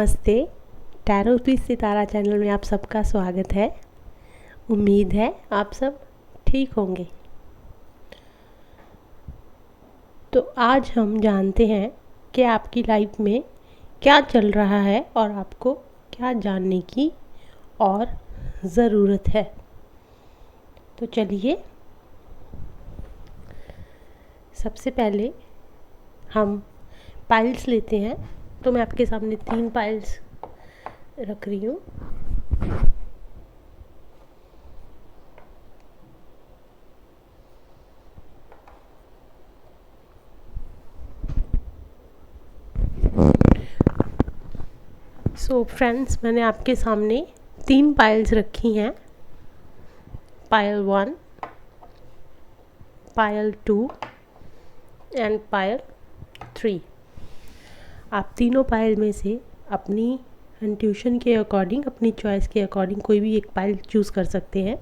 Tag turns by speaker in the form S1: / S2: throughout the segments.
S1: नमस्ते। Tarot with Sitara channel में आप सबका स्वागत है। उम्मीद है आप सब ठीक होंगे। तो आज हम जानते हैं कि आपकी लाइफ में क्या चल रहा है और आपको क्या जानने की और ज़रूरत है। तो चलिए, सबसे पहले हम पाइल्स लेते हैं। तो मैं आपके सामने 3 पाइल्स रख रही हूँ। सो फ्रेंड्स, मैंने आपके सामने 3 पाइल्स रखी हैं। पायल 1, पायल 2 एंड पायल 3। आप तीनों पायल में से अपनी इंट्यूशन के अकॉर्डिंग, अपनी चॉइस के अकॉर्डिंग कोई भी एक पायल चूज़ कर सकते हैं।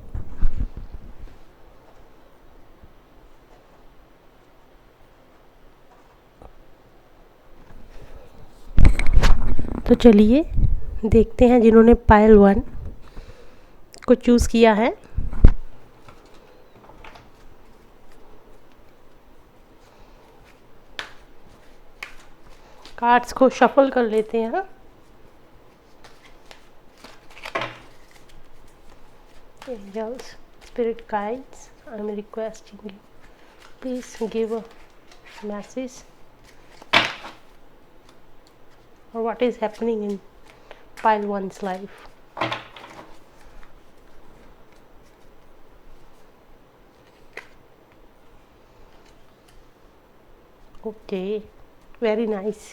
S1: तो चलिए देखते हैं जिन्होंने पायल 1 को चूज़ किया है। कार्ड्स को शफल कर लेते हैं। Angels, spirit guides, I'm requesting you, please give a message or what is happening in pile 1's life. Okay, very nice.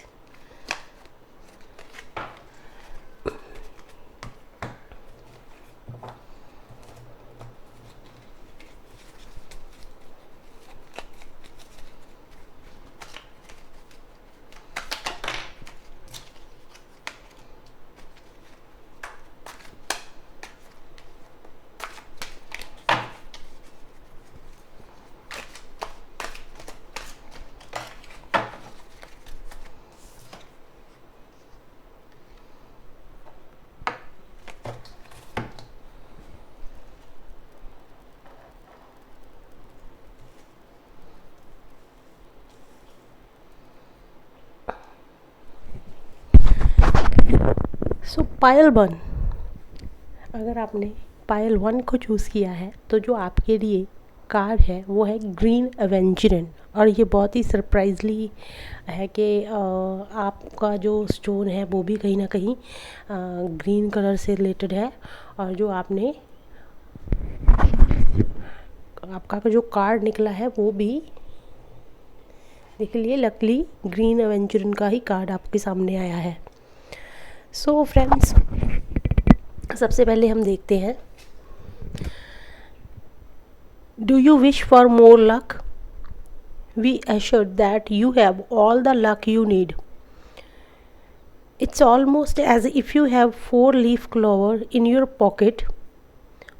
S1: सो पायल 1, अगर आपने पायल 1 को चूज़ किया है तो जो आपके लिए कार्ड है वो है ग्रीन एवेंजरन। और ये बहुत ही सरप्राइजली है कि आपका जो स्टोन है वो भी कहीं ना कहीं ग्रीन कलर से रिलेटेड है। और जो आपने आपका जो कार्ड निकला है वो भी देख लिए, लकली ग्रीन एवेंजरन का ही कार्ड आपके सामने आया है। सो फ्रेंड्स, सबसे पहले हम देखते हैं, do you wish for more luck? We assure that you have all the luck you need. It's almost as if you have 4 leaf clover in your pocket.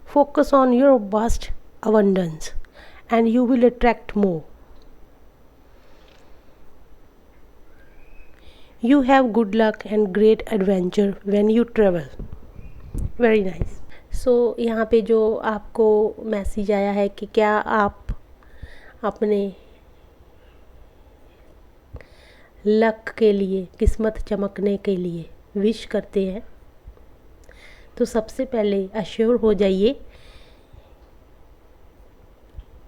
S1: Focus on your vast abundance and you will attract more. You have good luck and great adventure when you travel. Very nice. So यहाँ पे जो आपको message आया है कि क्या आप अपने लक के लिए, किस्मत चमकने के लिए विश करते हैं, तो सबसे पहले अश्योर हो जाइए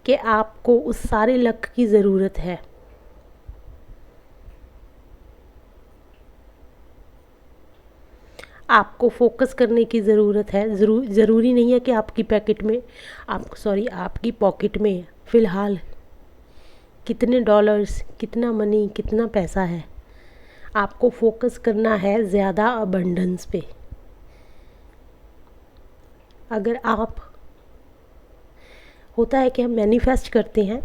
S1: कि आपको उस सारे लक की ज़रूरत है। आपको फोकस करने की ज़रूरत है। ज़रूरी नहीं है कि आपकी आपकी पॉकेट में फ़िलहाल कितने डॉलर्स, कितना मनी, कितना पैसा है। आपको फोकस करना है ज़्यादा अबंडेंस पे। अगर आप, होता है कि हम मैनिफेस्ट करते हैं,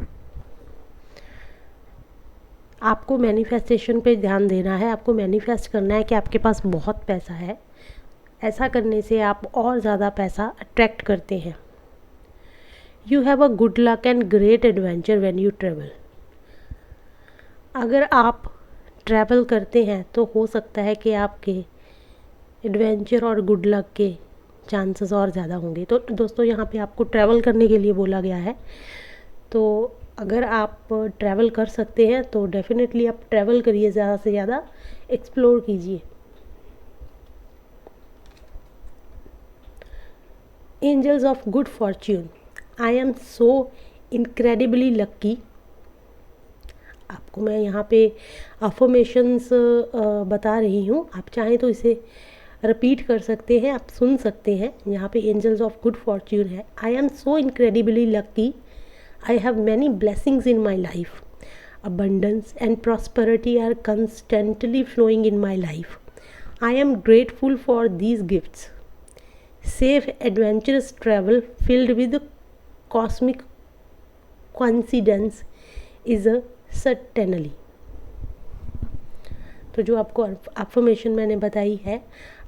S1: आपको मैनिफेस्टेशन पे ध्यान देना है। आपको मैनिफेस्ट करना है कि आपके पास बहुत पैसा है। ऐसा करने से आप और ज़्यादा पैसा अट्रैक्ट करते हैं। You have a good luck and great adventure when you travel. अगर आप ट्रैवल करते हैं तो हो सकता है कि आपके एडवेंचर और गुड लक के चांसेस और ज़्यादा होंगे। तो दोस्तों यहाँ पे आपको ट्रैवल करने के लिए बोला गया है, तो अगर आप ट्रैवल कर सकते हैं तो डेफिनेटली आप ट्रैवल करिए, ज़्यादा से ज़्यादा एक्सप्लोर कीजिए। Angels of good fortune, I am so incredibly lucky. आपको मैं यहाँ पे अफर्मेशंस बता रही हूँ, आप चाहें तो इसे रिपीट कर सकते हैं, आप सुन सकते हैं। यहाँ पे एंजल्स ऑफ गुड फॉर्च्यून है। आई am so incredibly lucky, I have many blessings in my life, abundance and prosperity are constantly flowing in my life. I am grateful for these gifts. Safe, adventurous travel filled with cosmic coincidence is a certainly. तो जो आपको affirmation मैंने बताई है,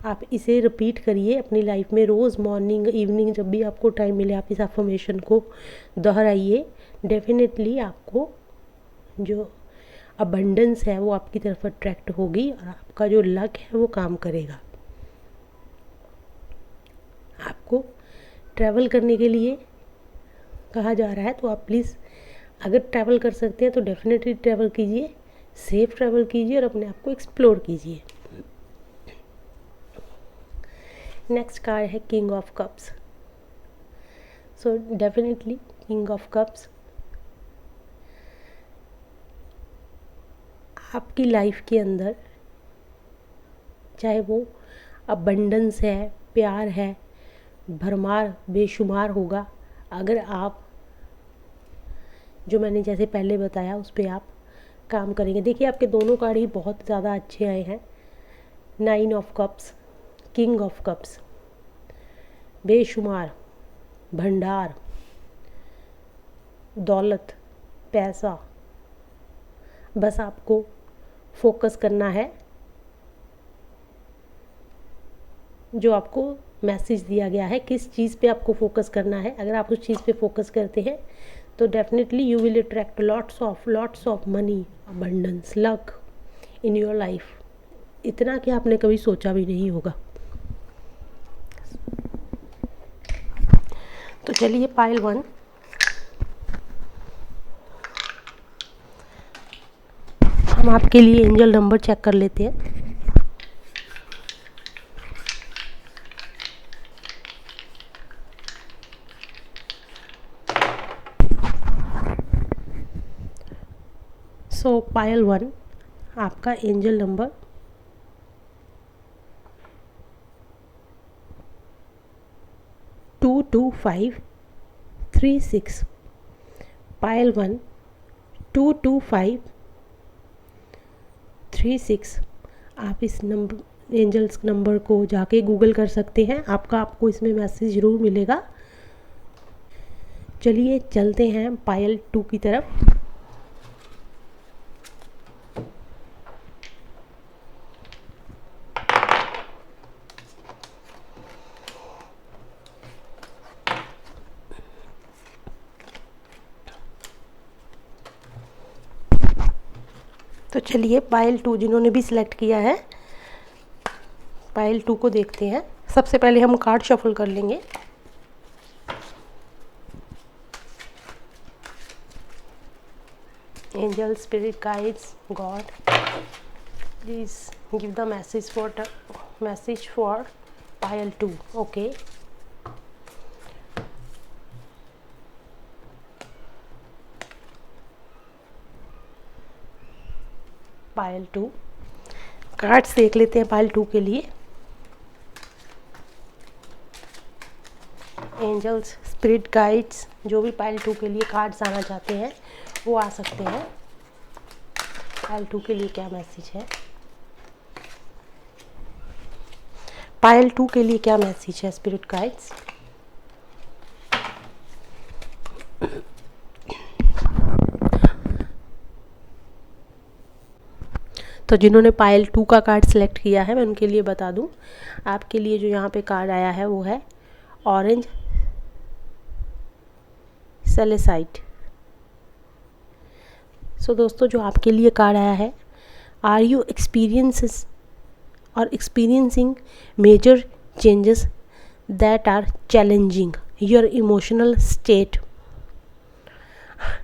S1: आप इसे repeat करिए अपनी लाइफ में रोज़, मॉर्निंग, इवनिंग, जब भी आपको टाइम मिले आप इस अफर्मेशन को दोहराइए। डेफिनेटली आपको जो अबंडेंस है वो आपकी तरफ अट्रैक्ट होगी और आपका जो लक है वो काम करेगा। आपको ट्रैवल करने के लिए कहा जा रहा है, तो आप प्लीज़ अगर ट्रैवल कर सकते हैं तो डेफिनेटली ट्रैवल कीजिए, सेफ ट्रैवल कीजिए और अपने आप को एक्सप्लोर कीजिए। नेक्स्ट कार्ड है king of cups. So definitely king of cups आपकी लाइफ के अंदर, चाहे वो अबंडेंस है, प्यार है, भरमार बेशुमार होगा, अगर आप जो मैंने जैसे पहले बताया उस पर आप काम करेंगे। देखिए आपके दोनों कार्ड ही बहुत ज़्यादा अच्छे आए हैं। 9 of cups, king of cups, बेशुमार, भंडार, दौलत, पैसा। बस आपको फोकस करना है जो आपको मैसेज दिया गया है, किस चीज़ पे आपको फोकस करना है। अगर आप उस चीज़ पे फोकस करते हैं तो definitely you will attract lots of money, abundance, luck in your life, इतना कि आपने कभी सोचा भी नहीं होगा। तो चलिए पाइल 1, हम आपके लिए एंजल नंबर चेक कर लेते हैं। सो पायल 1, आपका एंजल नंबर 22536। पायल 1 22536। आप इस नंबर, एंजल्स नंबर को जाके गूगल कर सकते हैं, आपको इसमें मैसेज ज़रूर मिलेगा। चलिए चलते हैं पायल 2 की तरफ। तो चलिए पायल 2 जिन्होंने भी सिलेक्ट किया है, पायल 2 को देखते हैं। सबसे पहले हम कार्ड शफल कर लेंगे। Angel, spirit, guides, God, please give the message for Payal 2। Okay, Payal 2 cards देख लेते हैं पायल 2 के लिए। एंजल्स, स्पिरिट, गाइड्स, जो भी पायल 2 के लिए कार्ड्स आना चाहते हैं वो आ सकते हैं। पायल 2 के लिए क्या मैसेज है? पायल 2 के लिए क्या मैसेज है स्पिरिट गाइड्स? तो जिन्होंने पायल 2 का कार्ड सेलेक्ट किया है मैं उनके लिए बता दूं, आपके लिए जो यहाँ पे कार्ड आया है वो है ऑरेंज सेलेसाइट। सो दोस्तों जो आपके लिए कार्ड आया है, are you experiences or experiencing major changes that are challenging your emotional state.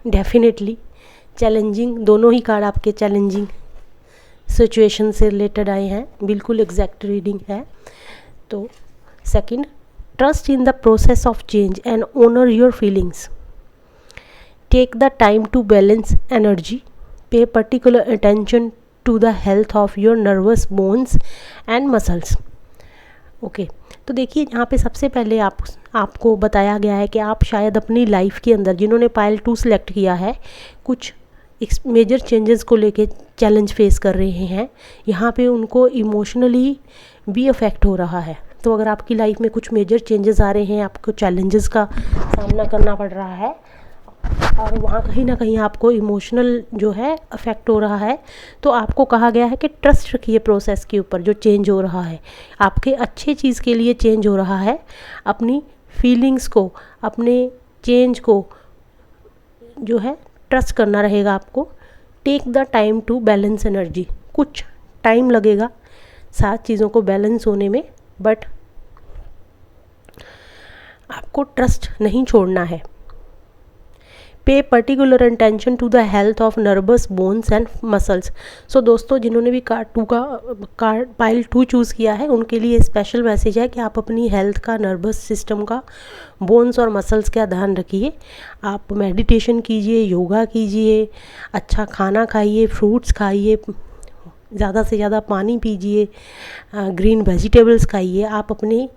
S1: Definitely challenging, दोनों ही कार्ड आपके चैलेंजिंग सिचुएशन से रिलेटेड आए हैं, बिल्कुल एग्जैक्ट रीडिंग है। तो second, trust in the process of change and honour your feelings, take the time to balance energy, pay particular attention to the health of your nervous bones and muscles. Okay, तो देखिए यहाँ पे सबसे पहले आपको बताया गया है कि आप शायद अपनी लाइफ के अंदर, जिन्होंने पाइल 2 सेलेक्ट किया है, कुछ मेजर चेंजेस को लेके चैलेंज फेस कर रहे हैं। यहाँ पे उनको इमोशनली भी अफेक्ट हो रहा है। तो अगर आपकी लाइफ में कुछ मेजर चेंजेस आ रहे हैं, आपको चैलेंजेस का सामना करना पड़ रहा है और वहाँ कहीं ना कहीं आपको इमोशनल जो है अफेक्ट हो रहा है, तो आपको कहा गया है कि ट्रस्ट रखिए प्रोसेस के ऊपर जो चेंज हो रहा है, आपके अच्छे चीज़ के लिए चेंज हो रहा है। अपनी फीलिंग्स को, अपने चेंज को जो है ट्रस्ट करना रहेगा आपको। Take the time to balance energy, कुछ टाइम लगेगा सारी चीज़ों को बैलेंस होने में, बट आपको ट्रस्ट नहीं छोड़ना है। Pay particular attention to the health of nervous bones and muscles. So दोस्तों, जिन्होंने भी कार्ड पाइल 2 चूज़ किया है, उनके लिए स्पेशल मैसेज है कि आप अपनी हेल्थ का, नर्वस सिस्टम का, बोन्स और मसल्स का ध्यान रखिए। आप मेडिटेशन कीजिए, योगा कीजिए, अच्छा खाना खाइए, फ्रूट्स खाइए, ज़्यादा से ज़्यादा पानी पीजिए, ग्रीन वेजिटेबल्स खाइए। आप अपनी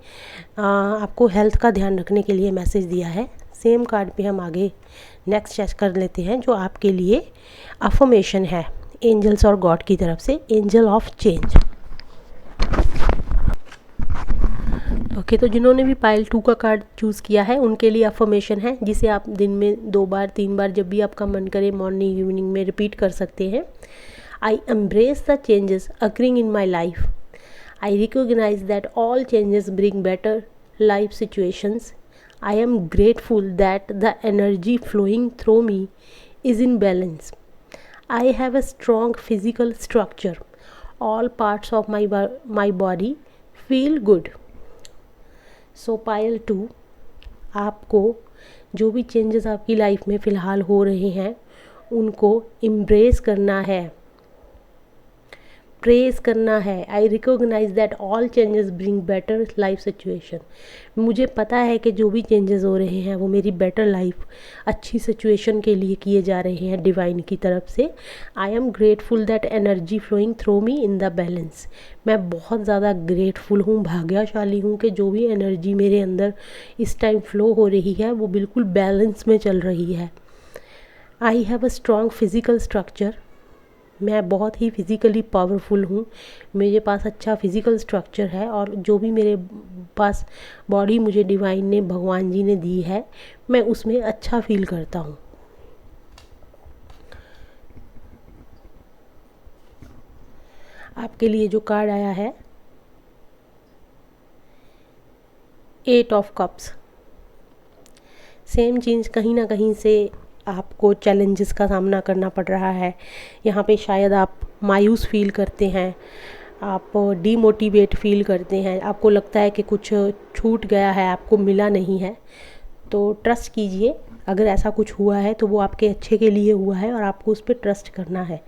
S1: आपको हेल्थ का ध्यान रखने के लिए मैसेज दिया है। सेम कार्ड पे हम आगे नेक्स्ट चेक कर लेते हैं, जो आपके लिए अफर्मेशन है एंजल्स और गॉड की तरफ से, एंजल ऑफ चेंज। ओके, तो जिन्होंने भी पाइल 2 का कार्ड चूज़ किया है, उनके लिए अफर्मेशन है, जिसे आप दिन में 2 बार 3 बार जब भी आपका मन करे मॉर्निंग इवनिंग में रिपीट कर सकते हैं। I embrace the changes occurring in my life, I recognise that all changes bring better life situations, I am grateful that the energy flowing through me is in balance. I have a strong physical structure. All parts of my body feel good. So pile 2, आपको जो भी changes आपकी life में फ़िलहाल हो रहे हैं, उनको embrace करना है, प्रेज करना है। I recognise that all changes bring better life situation. मुझे पता है कि जो भी चेंजेस हो रहे हैं वो मेरी बेटर लाइफ, अच्छी सिचुएशन के लिए किए जा रहे हैं डिवाइन की तरफ से। I am grateful that energy flowing through me in the balance. मैं बहुत ज़्यादा ग्रेटफुल हूँ, भाग्यशाली हूँ कि जो भी एनर्जी मेरे अंदर इस टाइम फ्लो हो रही है वो बिल्कुल बैलेंस में चल रही है। I have a strong physical structure. मैं बहुत ही फिज़िकली पावरफुल हूँ, मेरे पास अच्छा फिज़िकल स्ट्रक्चर है, और जो भी मेरे पास बॉडी मुझे डिवाइन ने, भगवान जी ने दी है, मैं उसमें अच्छा फील करता हूँ। आपके लिए जो कार्ड आया है, 8 ऑफ कप्स। सेम चीज़, कहीं ना कहीं से आपको चैलेंजेस का सामना करना पड़ रहा है। यहाँ पे शायद आप मायूस फील करते हैं, आप डीमोटिवेट फील करते हैं, आपको लगता है कि कुछ छूट गया है, आपको मिला नहीं है। तो ट्रस्ट कीजिए, अगर ऐसा कुछ हुआ है तो वो आपके अच्छे के लिए हुआ है और आपको उस पर ट्रस्ट करना है,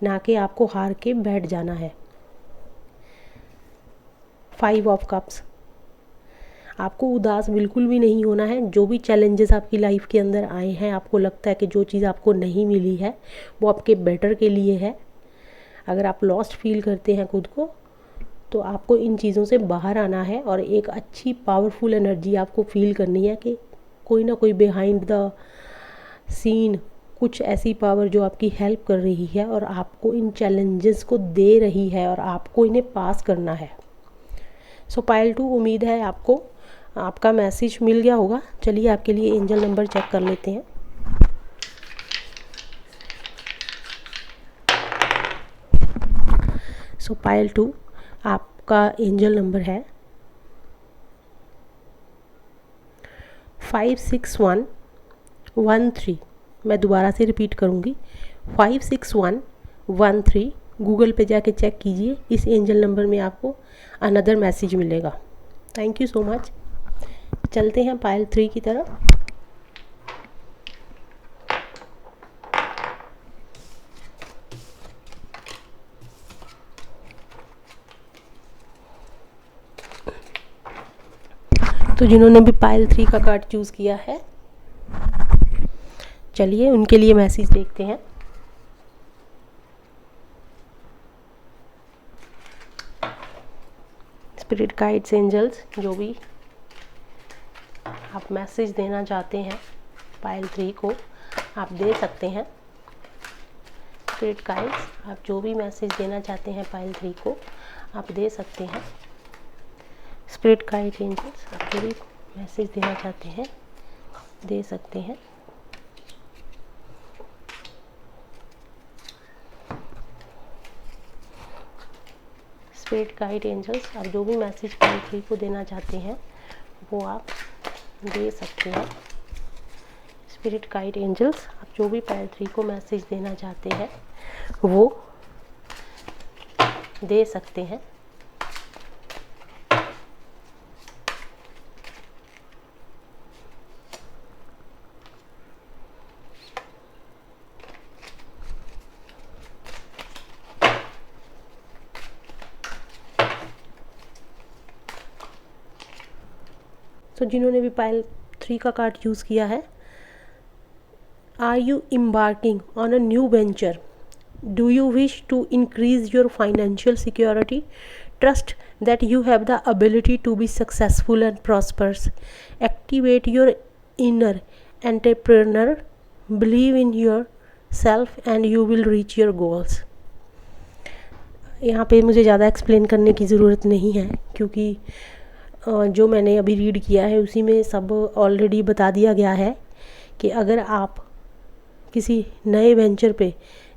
S1: ना कि आपको हार के बैठ जाना है। 5 ऑफ कप्स। आपको उदास बिल्कुल भी नहीं होना है। जो भी चैलेंजेस आपकी लाइफ के अंदर आए हैं, आपको लगता है कि जो चीज़ आपको नहीं मिली है वो आपके बेटर के लिए है, अगर आप लॉस्ट फील करते हैं खुद को, तो आपको इन चीज़ों से बाहर आना है और एक अच्छी पावरफुल एनर्जी आपको फील करनी है कि कोई ना कोई बिहाइंड द सीन कुछ ऐसी पावर जो आपकी हेल्प कर रही है और आपको इन चैलेंजेस को दे रही है और आपको इन्हें पास करना है। सो पाइल 2, उम्मीद है आपको आपका मैसेज मिल गया होगा। चलिए आपके लिए एंजल नंबर चेक कर लेते हैं। सो पाइल 2, आपका एंजल नंबर है 56113। मैं दोबारा से रिपीट करूँगी, 56113। गूगल पे जाके चेक कीजिए, इस एंजल नंबर में आपको अनदर मैसेज मिलेगा। Thank you so much. चलते हैं पायल 3 की तरफ। तो जिन्होंने भी पायल 3 का कार्ड चूज़ किया है, चलिए उनके लिए मैसेज देखते हैं। स्पिरिट गाइड्स, एंजल्स, जो भी आप मैसेज देना चाहते हैं पायल 3 को, आप दे सकते हैं। स्पिरिट गाइड्स, आप जो भी मैसेज देना चाहते हैं पायल 3 को, आप दे सकते हैं। स्पिरिट गाइड, एंजल्स, आप जो भी मैसेज देना चाहते हैं दे सकते हैं। स्पिरिट गाइड, एंजल्स, आप जो भी मैसेज पायल 3 को देना चाहते हैं वो आप दे सकते हैं। स्पिरिट गाइड, एंजल्स, आप जो भी पायल 3 को मैसेज देना चाहते हैं वो दे सकते हैं। तो जिन्होंने भी पायल 3 का कार्ड यूज़ किया है, are you embarking on a new venture? Do you wish to increase your financial security? Trust that you have the ability to be successful and prosperous. Activate your inner entrepreneur. Believe in yourself and you will reach your goals. यहाँ पे मुझे ज़्यादा explain करने की ज़रूरत नहीं है, क्योंकि जो मैंने अभी रीड किया है उसी में सब ऑलरेडी बता दिया गया है कि अगर आप किसी नए वेंचर पे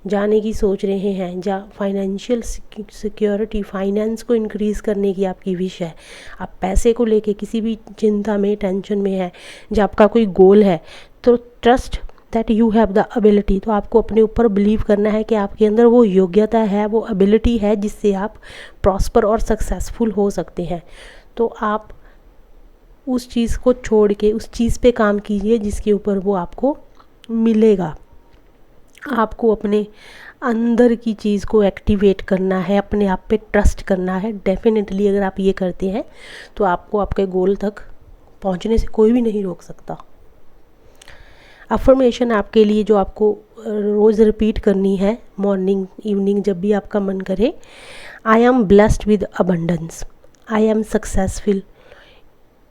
S1: जाने की सोच रहे हैं, जहाँ फाइनेंशियल सिक्योरिटी, फाइनेंस को इंक्रीज़ करने की आपकी विश है, आप पैसे को लेके किसी भी चिंता में, टेंशन में है, जब आपका कोई गोल है, तो trust that you have the ability, तो आपको अपने ऊपर बिलीव करना है कि आपके अंदर वो योग्यता है, वो एबिलिटी है जिससे आप प्रॉस्पर और सक्सेसफुल हो सकते हैं। तो आप उस चीज़ को छोड़ के उस चीज़ पे काम कीजिए जिसके ऊपर वो आपको मिलेगा। आपको अपने अंदर की चीज़ को एक्टिवेट करना है, अपने आप पे ट्रस्ट करना है। डेफिनेटली अगर आप ये करते हैं तो आपको आपके गोल तक पहुंचने से कोई भी नहीं रोक सकता। अफर्मेशन आपके लिए जो आपको रोज़ रिपीट करनी है, मॉर्निंग, इवनिंग, जब भी आपका मन करे। I am blessed with abundance. I am successful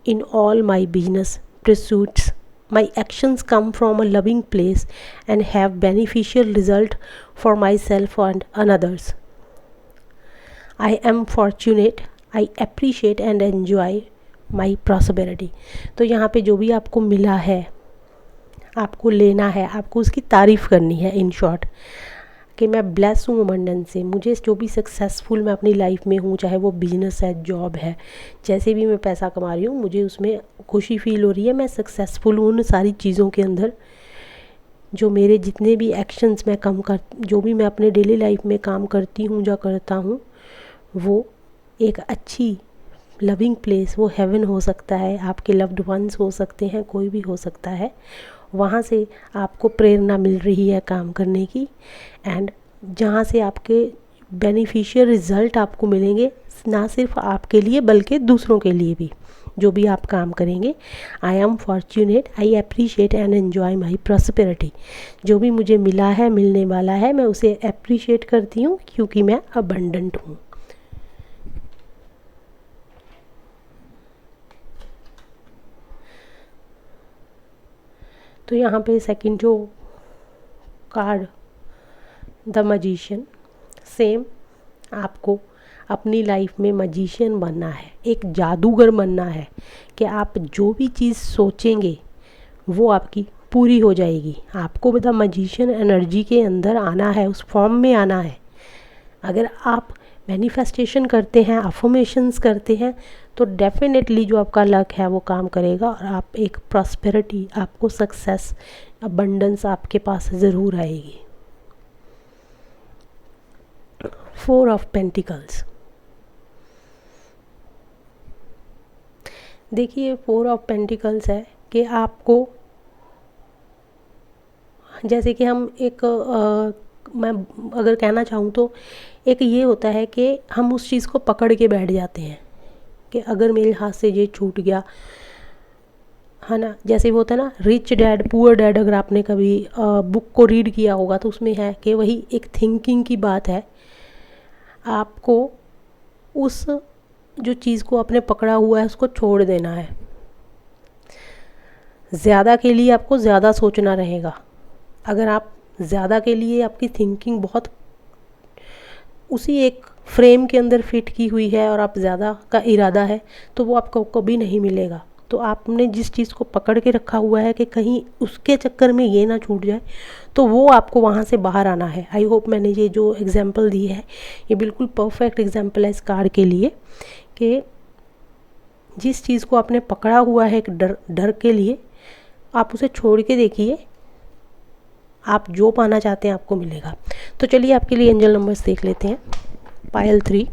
S1: in all my business pursuits. My actions come from a loving place and have beneficial result for myself and others. I am fortunate. I appreciate and enjoy my prosperity. तो यहाँ पे जो भी आपको मिला है, आपको लेना है, आपको उसकी तारीफ़ करनी है। इन शॉर्ट कि मैं ब्लेस हूँ अबंडेंस से, मुझे जो भी सक्सेसफुल मैं अपनी लाइफ में हूँ, चाहे वो बिजनेस है, जॉब है, जैसे भी मैं पैसा कमा रही हूँ, मुझे उसमें खुशी फील हो रही है, मैं सक्सेसफुल हूँ उन सारी चीज़ों के अंदर। जो मेरे जितने भी एक्शंस मैं जो भी मैं अपने डेली लाइफ में काम करती हूँ या करता हूँ, वो एक अच्छी लविंग प्लेस, वो हेवन हो सकता है, आपके लव्ड वंस हो सकते हैं, कोई भी हो सकता है, वहाँ से आपको प्रेरणा मिल रही है काम करने की, एंड जहाँ से आपके बेनिफिशियल रिज़ल्ट आपको मिलेंगे, ना सिर्फ आपके लिए बल्कि दूसरों के लिए भी, जो भी आप काम करेंगे। I am fortunate, I appreciate and enjoy my prosperity. जो भी मुझे मिला है, मिलने वाला है, मैं उसे अप्रिशिएट करती हूँ क्योंकि मैं अबंडेंट हूँ। तो यहाँ पे सेकंड जो कार्ड, द मजिशियन, सेम आपको अपनी लाइफ में मजिशियन बनना है, एक जादूगर बनना है कि आप जो भी चीज़ सोचेंगे वो आपकी पूरी हो जाएगी। आपको द मजिशियन एनर्जी के अंदर आना है, उस फॉर्म में आना है। अगर आप मैनिफेस्टेशन करते हैं, अफर्मेशंस करते हैं, तो डेफिनेटली जो आपका लक है वो काम करेगा और आप एक प्रॉस्पेरिटी, आपको सक्सेस, अबंडेंस आपके पास ज़रूर आएगी। 4 ऑफ पेंटिकल्स। देखिए 4 ऑफ पेंटिकल्स है कि आपको, जैसे कि हम एक मैं अगर कहना चाहूँ तो एक ये होता है कि हम उस चीज़ को पकड़ के बैठ जाते हैं कि अगर मेरे हाथ से ये छूट गया, है ना। जैसे वो होता है ना, रिच डैड पुअर डैड, अगर आपने कभी बुक को रीड किया होगा तो उसमें है कि वही एक थिंकिंग की बात है। आपको उस जो चीज़ को आपने पकड़ा हुआ है उसको छोड़ देना है। ज़्यादा के लिए आपको ज़्यादा सोचना रहेगा। अगर आप ज़्यादा के लिए आपकी थिंकिंग बहुत उसी एक फ्रेम के अंदर फिट की हुई है और आप ज़्यादा का इरादा है, तो वो आपको कभी नहीं मिलेगा। तो आपने जिस चीज़ को पकड़ के रखा हुआ है कि कहीं उसके चक्कर में ये ना छूट जाए, तो वो आपको वहाँ से बाहर आना है। आई होप मैंने ये जो एग्जांपल दी है ये बिल्कुल परफेक्ट एग्जांपल है इस कार्ड के लिए, कि जिस चीज़ को आपने पकड़ा हुआ है एक डर के लिए, आप उसे छोड़ के देखिए, आप जो पाना चाहते हैं आपको मिलेगा। तो चलिए आपके लिए एंजल नंबर्स देख लेते हैं। पायल 3,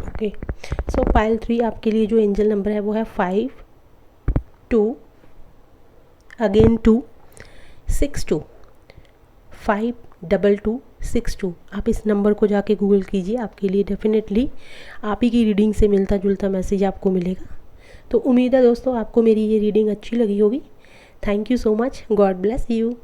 S1: ओके। सो पायल 3 आपके लिए जो एंजल नंबर है वो है 5 2 अगेन 2 6 2, 5 2 2 6 2। आप इस नंबर को जाके गूगल कीजिए, आपके लिए डेफिनेटली आप ही की रीडिंग से मिलता जुलता मैसेज आपको मिलेगा। तो उम्मीद है दोस्तों आपको मेरी ये रीडिंग अच्छी लगी होगी। Thank you so much, God bless you.